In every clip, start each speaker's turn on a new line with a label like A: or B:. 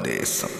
A: தேசம்.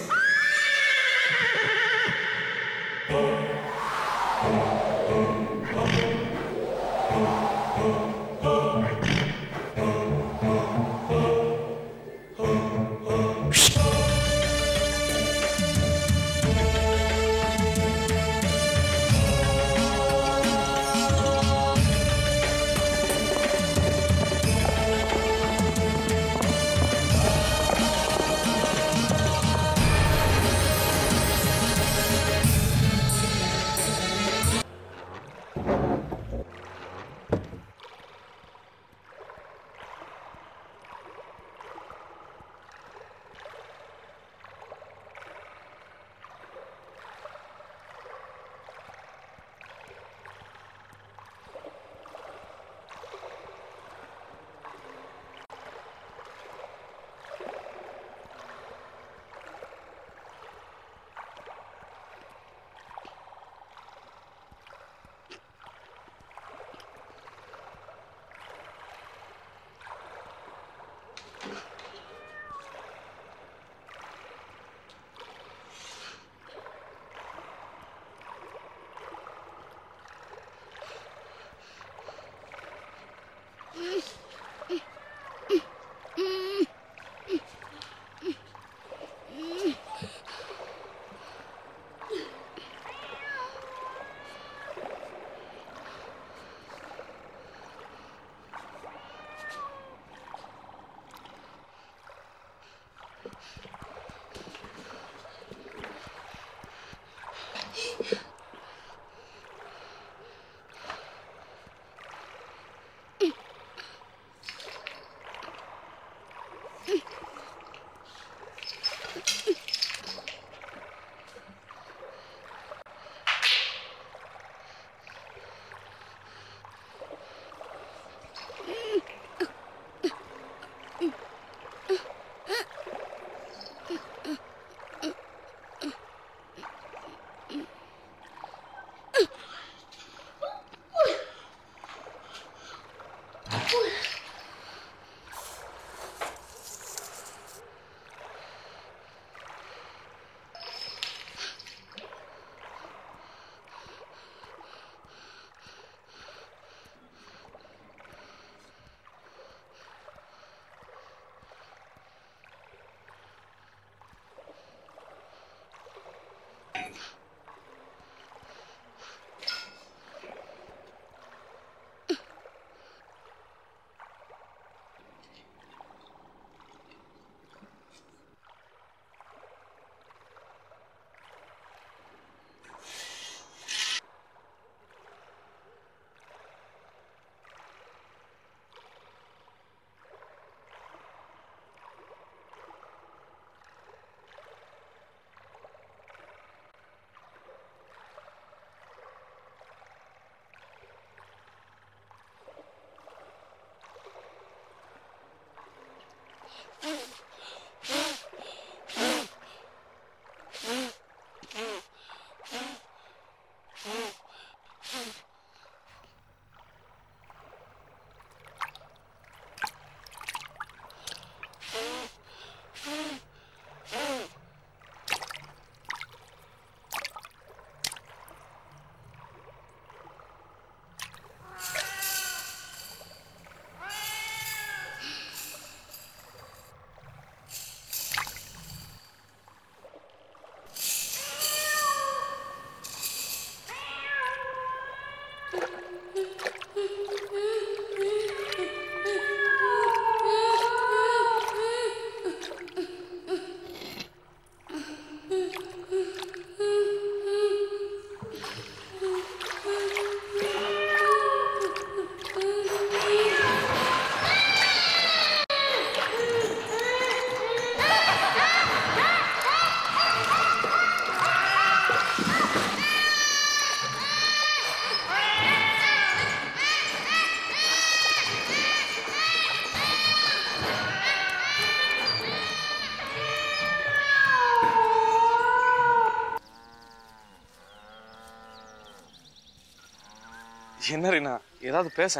B: என்ன ரீனா, ஏதாவது பேச.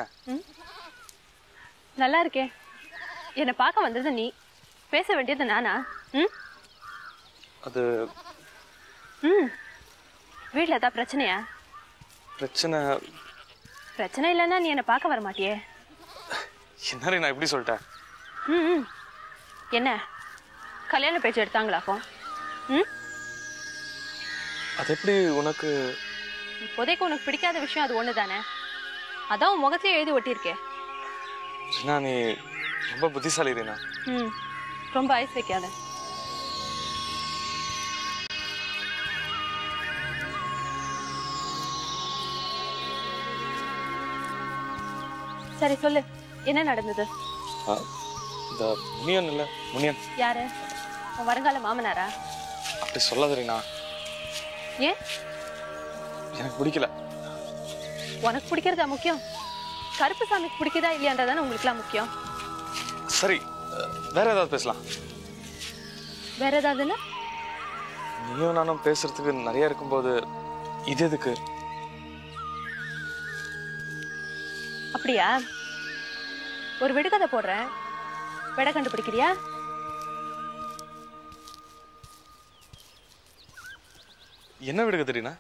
C: நல்லா இருக்கே. என்னை பார்க்க வந்தது நீ, பேச வேண்டியது நானா?
B: அது
A: ம் வீட்டில் ஏதாவது பிரச்சனையா?
B: பிரச்சனை
A: பிரச்சனை இல்லைன்னா நீ என்னை பார்க்க வர மாட்டியே.
B: என்ன நான் எப்படி சொல்லிட்டேன்?
A: ம் என்ன கல்யாண பேச்சு எடுத்தாங்களாக்கும்? ம்
B: அது எப்படி உனக்கு?
A: இப்போதைக்கு உனக்கு பிடிக்காத விஷயம் அது ஒன்று தானே, அதான் உன் முகத்தையே எழுதி ஒட்டியிருக்கே.
B: ரீனா நீ ரொம்ப புத்திசாலி ரீனா.
A: ம் ரொம்ப ஐஸ் வைக்காத. சரி சொல்லு, என்ன நடந்தது?
B: இந்த முனியன் இல்ல, முனியன்.
A: யாரு? உன் வருங்கால மாமனாரா?
B: அப்படி சொல்லாத ரீனா.
A: ஏன்?
B: எனக்கு பிடிக்கல.
A: உனக்கு பிடிக்கிறதா முக்கியம்? கருப்பு சாமிக்கு பிடிக்குதா இல்லையான்றதானே உங்களுக்குலாம் முக்கியம்.
B: சரி, வேற ஏதாவது பேசலாம்.
A: வேற ஏதாவதுன்னா?
B: நீயும் நானும் பேசுறதுக்கு நிறைய இருக்கும்போது இது எதுக்கு?
A: அப்படியா? ஒரு விடுகதை போடுறேன், விடை கண்டுபிடிக்கிறியா?
B: என்ன விடுகதை ரீனா?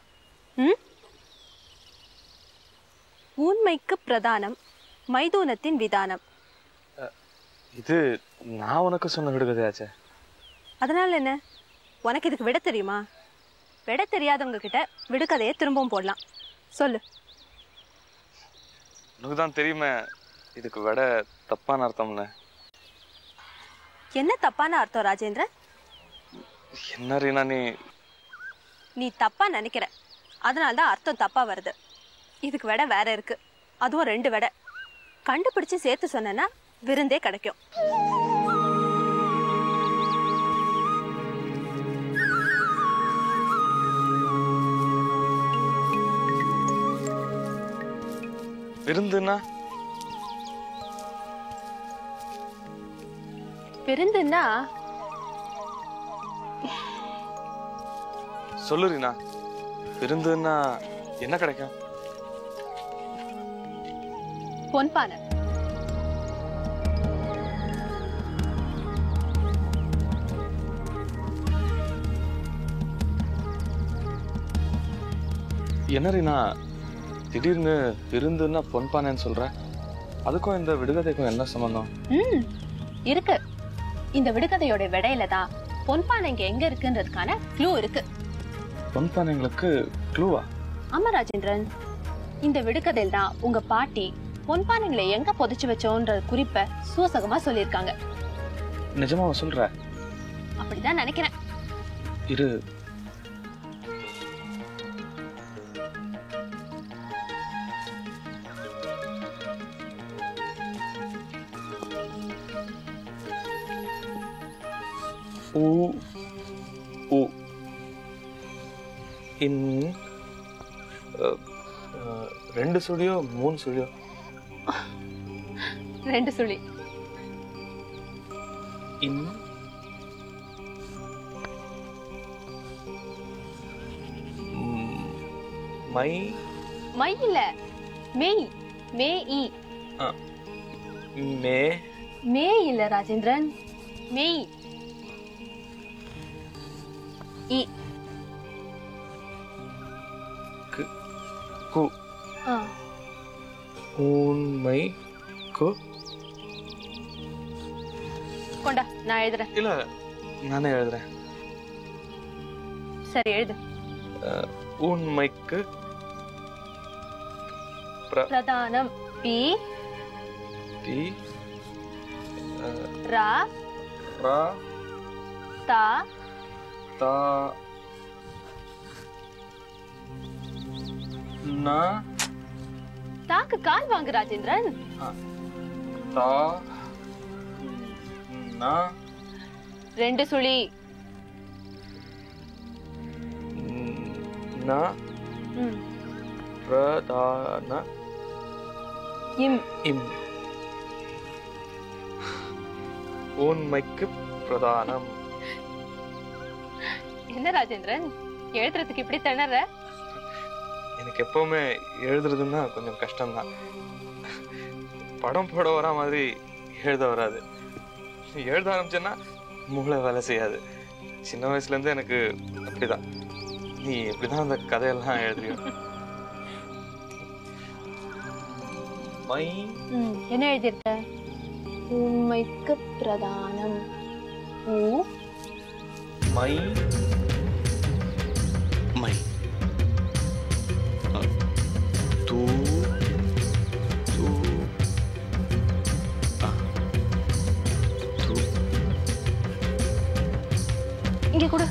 A: ஊன்மைக்கு பிரதானம் மைதூனத்தின் விதானம்.
B: இது நான் உனக்கு சொன்ன விடுகதையாச்சே.
A: அதனால என்ன, உனக்கு இதுக்கு விட தெரியுமா? விட தெரியாதவங்க கிட்ட விடுகதையை திரும்பவும் போடலாம். சொல்லு.
B: உனக்கு தான் தெரியுமே இதுக்கு விட தப்பான அர்த்தம்னு.
A: என்ன தப்பான அர்த்தம் ராஜேந்திரன்?
B: என்ன ரீனா
A: நீ தப்பா நினைக்கிற, அதனால்தான் அர்த்தம் தப்பா வருது. இதுக்கு விட வேற இருக்கு, அதுவும் 2 விட. கண்டுபிடிச்சு சேர்த்து சொன்னா விருந்தே கிடைக்கும்.
B: விருந்துன்னா?
A: விருந்துன்னா
B: சொல்லு ரீனா, விருந்துன்னா என்ன கிடைக்கும்?
A: பொன்பானை.
B: என்ன ரீனா திடீர்னு விருந்துன்னா பொன்பானைன்னு சொல்ற? அதுக்கும் இந்த விடுகதைக்கும் என்ன சம்பந்தம்?
A: இருக்கு. இந்த விடுகதையோட விடையில தான் பொன்பானை இங்க எங்க இருக்குன்றதுக்கான க்ளூ இருக்கு.
B: பொன்பானைங்களுக்கு க்ளூவா?
A: ஆமா ராஜேந்திரன், இந்த விடுகதையில் தான் உங்க பாட்டி பொன்பானைங்களை எங்க புதைச்சு வச்சோன்ற குறிப்பை சூசகமா சொல்லியிருக்காங்க.
B: நிஜமாவா சொல்ற?
A: அப்படிதான் நினைக்கிறேன்.
B: இரு, இன் 2 சுழியோ 3 சுழியோ?
A: 2 சுழி.
B: இன் மை
A: மை இல்ல, மெய். மே இ.
B: மே
A: மே இல்ல ராஜேந்திரன், மெய். இ.
B: கு. உண்மை கு.
A: கொண்டா, நான் எழுதுறேன்.
B: இல்ல, நானே எழுதுறேன்.
A: சரி எழுது.
B: உண்மைக்கு
A: பிரதானம். பி
B: டி
A: ரா
B: ரா
A: தா
B: தா நா.
A: தாக்கு கால் வாங்கு ராஜேந்திரன்.
B: தா நா
A: 2 சுழி.
B: நா
A: ம்.
B: பிரதான
A: இம்.
B: இம். உண்மைக்கு பிரதானம்.
A: என்ன ராஜேந்திரன், எழுதுறதுக்கு இப்படி திணற?
B: எனக்கு எப்பவுமே எழுதுறதுன்னா கொஞ்சம் கஷ்டம்தான். படம் போட வரா மாதிரி எழுத வராது. எழுத ஆரம்பிச்சேன்னா மூளை வேலை செய்யாது. சின்ன வயசுலேருந்து எனக்கு அப்படிதான். நீ எப்படிதான் அந்த கதையெல்லாம் எழுதுறியோ. மை
A: என்ன எழுதியிருக்க? உண்மைக்கு பிரதானம்
B: மை மை தூ தூ தூ
A: இங்க கூட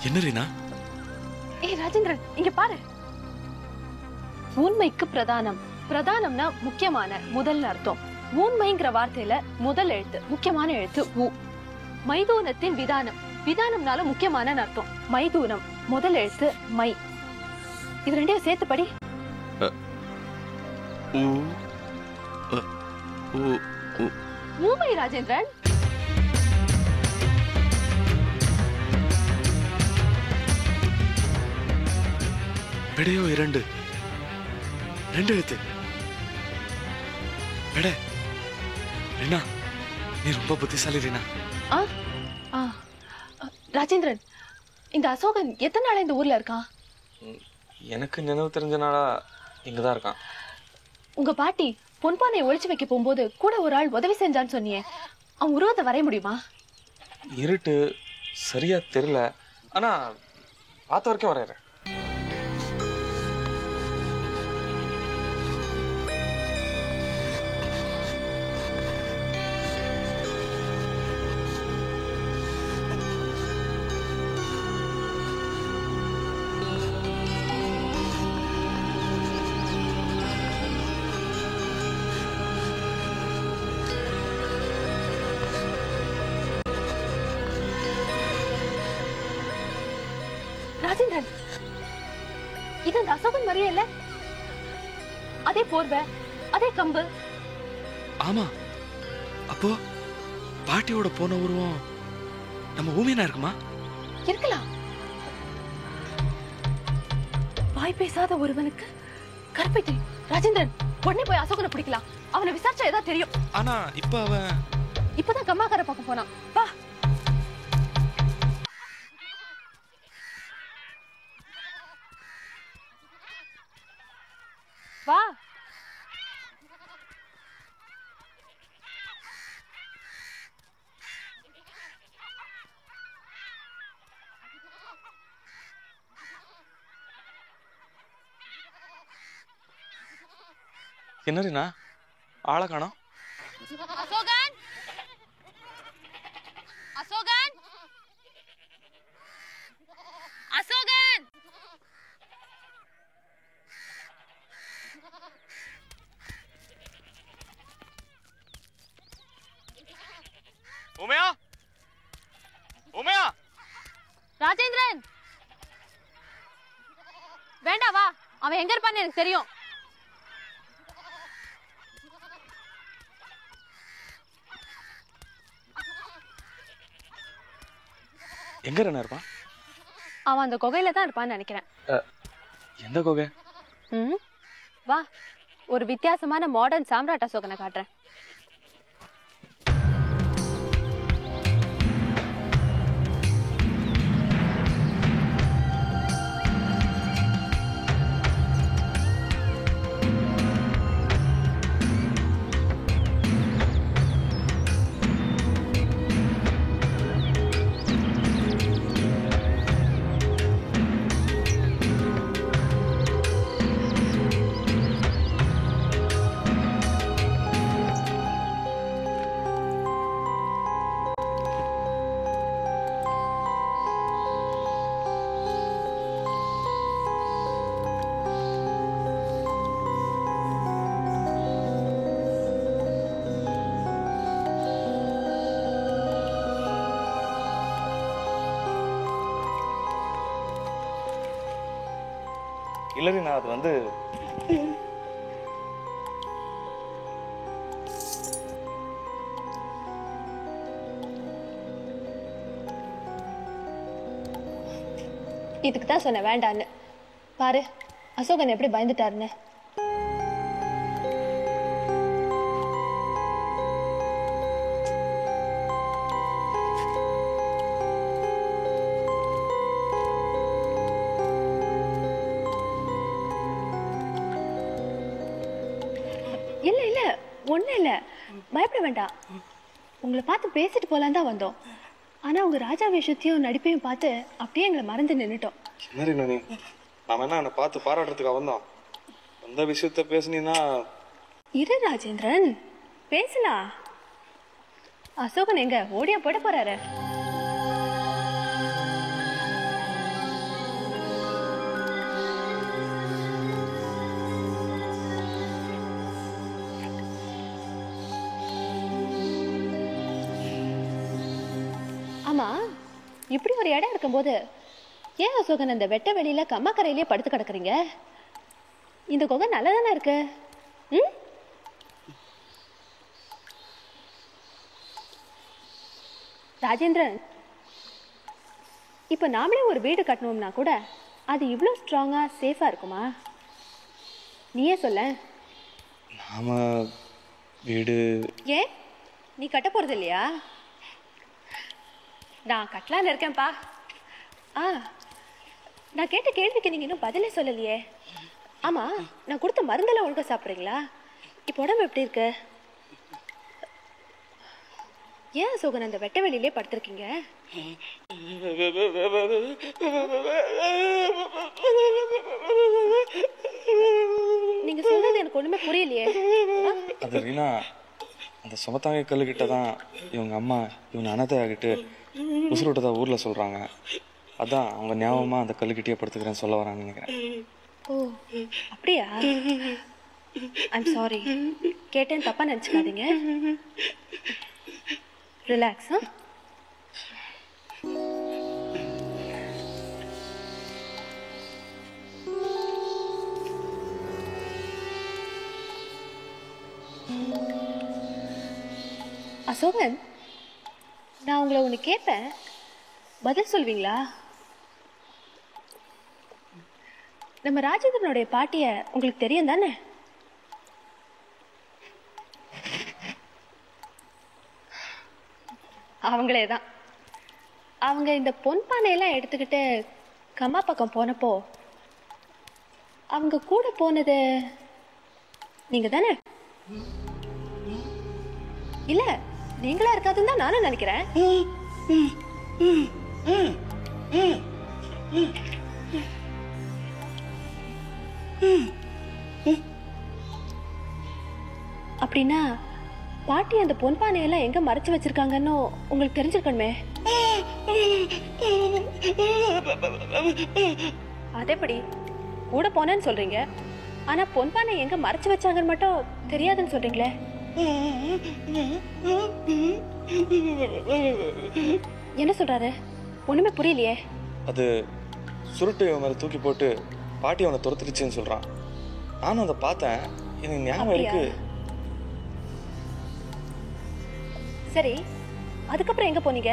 B: என்ன ரீனா?
A: ஏய் ராஜேந்திரன், இங்க பாரு. உண்மைக்கு பிரதானம். பிரதானம்னா முக்கியமான, முதல்னு அர்த்தம். உண்மைங்கிற வார்த்தையில முதல் எழுத்து, முக்கியமான எழுத்து உ. மைதூனத்தின் விதானம். விதானம்னால முக்கியமான அர்த்தம். மைதூனம் முதல் எழுத்து மை. இது ரெண்டையும் சேர்த்து படி. ஊமை ராஜேந்திரன்.
B: விடையோ இரண்டு எழுத்து. விட ரீனா, நீ ரொம்ப புத்திசாலி ரீனா.
A: ராஜேந்திரன், இந்த அசோகன் எத்தனை நாளா இந்த ஊர்ல இருக்கான்?
B: எனக்கு நினைவு தெரிஞ்ச நாளா இங்கதான் இருக்கான்.
A: உங்க பாட்டி பொன்பானையை ஒளிச்சு வைக்க போகும்போது கூட ஒரு ஆள் உதவி செஞ்சான்னு சொன்னியே, அவன் உருவத்தை வரைய முடியுமா?
B: இருட்டு சரியா தெரியல, ஆனா பார்த்த வரைக்கும் வரையறேன்.
A: ராஜேந்திரன், இது அந்த அசோகன் மாதிரியே இல்ல? அதே போர்வை, அதே கம்பு.
B: ஆமா, அப்போ பாட்டியோட போன உருவம் நம்ம ஊமையா இருக்குமா?
A: இருக்கலாம். வாய் பேசாத ஒருவனுக்கு கற்பித்து. ராஜேந்திரன், உடனே போய் அசோகனை பிடிக்கலாம். அவனை விசாரிச்சா ஏதாவது தெரியும்.
B: ஆனா இப்ப அவன்
A: இப்பதான் கம்மாக்கார பக்கம் போனான். வா. வா.
B: என்ன ரீனா, ஆளை காணோம்?
A: அசோகன், அசோகன், அசோகன்.
B: உமையா, உமையா.
A: ராஜேந்திரன், வேண்டாம் வா. அவன் எங்க இருப்பான்னு எனக்கு தெரியும்.
B: எங்க ரீனா இருப்பான்?
A: அவன் அந்த குகையில தான் இருப்பான்னு நினைக்கிறேன்.
B: எந்த குகை?
A: வா, ஒரு வித்தியாசமான மாடர்ன் சாம்ராட் அசோகனை காட்டுறேன்.
B: இல்லடி நான் அது வந்து
A: இதுக்கு தான் சொன்ன வேண்டான்னு. பாரு அசோகன் எப்படி பயந்துட்டாருன்னு. இல்ல இல்ல ஒண்ணும் இல்ல, பயப்பட வேண்டாம். உங்களை பார்த்து பேசிட்டு போலாம் தான் வந்தோம். ஆனா உங்க ராஜா வேஷத்தையும் நடிப்பையும் பார்த்து அப்படியே எங்களை மறந்து நின்னுட்டோம்.
B: சரி நீ நாம என்ன என்னை பார்த்து பாராட்டுறதுக்கு வந்தோம். அந்த விஷயத்த பேசுனீன்னா
A: இரு ராஜேந்திரன், பேசலாம். அசோகன் எங்க ஓடியா போட போறாரு? ஆமா, இப்படி ஒரு இடம் இருக்கும்போது ஏன் அசோகன் அந்த வெட்ட வெளியில கம்மாக்கரையிலேயே படுத்து கிடக்குறீங்க? இந்த குகை நல்லதானே இருக்கு. ம், ராஜேந்திரன், இப்ப நாமளே ஒரு வீடு கட்டணும்னா கூட அது இவ்வளோ ஸ்ட்ராங்கா சேஃபா இருக்குமா? நீயே சொல்ல.
B: நாம வீடு
A: ஏன் நீ கட்ட போறது இல்லையா? நான் கட்டலான்னு இருக்கேன்ப்பா. நான் கேட்ட கேள்விக்கு நீங்க இன்னும் பதிலே சொல்லலையே. ஆமா, நான் கொடுத்த மருந்தெல்லாம் ஒழுங்கா சாப்பிட்றீங்களா? இப்போ உடம்பு எப்படி இருக்கு? ஏன் அசோகன் அந்த வெட்ட வெளியிலே படுத்திருக்கீங்க? நீங்க சொல்றது எனக்கு ஒண்ணுமே புரியலையே.
B: அது ரீனா, அந்த சுமத்தாங்க கல்லுக்கிட்ட தான் இவங்க அம்மா இவங்க அனதையாகிட்டு உசுறு விட்டதா ஊர்ல சொல்றாங்க. அதான் அவங்க ஞாபகமா அந்த கல்லுக்கிட்டே படுத்துக்கிறேன்னு சொல்ல வராங்கன்னு நினைக்கிறேன்.
A: ஓ அப்படியா? ஐம் சாரி, கேட்டேன் தப்பா நினைச்சுக்காதீங்க. ரிலாக்ஸ். அசோகன், நான் உங்களை ஒன்று கேட்பேன், பதில் சொல்வீங்களா? நம்ம ராஜேந்திரனுடைய பாட்டிய உங்களுக்கு தெரியும் தானே? அவங்களே தான். அவங்க இந்த பொன்பானையெல்லாம் எடுத்துக்கிட்டு கம்மா பக்கம் போனப்போ அவங்க கூட போனது நீங்க தானே? இல்ல, நீங்களா இருக்காதுன்னு தான் நானும் நினைக்கிறேன். அப்படின்னா பாட்டி அந்த பொன்பானையெல்லாம் எங்க மறைச்சு வச்சிருக்காங்கன்னு உங்களுக்கு தெரிஞ்சிருக்கணுமே. அதேபடி கூட போனேன்னு சொல்றீங்க, ஆனா பொன்பானை எங்க மறைச்சு வச்சாங்கன்னு மட்டும் தெரியாதுன்னு சொல்றீங்களே. என்ன சொல்றாரு? ஒண்ணுமே புரியலையே.
B: அது சுருட்டு இவன் மேல தூக்கி போட்டு பாட்டி அவனை துரத்துருச்சுன்னு சொல்றான். நானும் அதை பார்த்தேன், எனக்கு ஞாபகம் இருக்கு.
A: சரி, அதுக்கப்புறம் எங்க போனீங்க?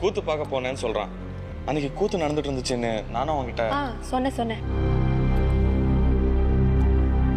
B: கூத்து பார்க்க போனேன்னு சொல்றான். அன்னைக்கு கூத்து நடந்துட்டு இருந்துச்சுன்னு நானும் அவன்கிட்ட
A: சொன்னேன்.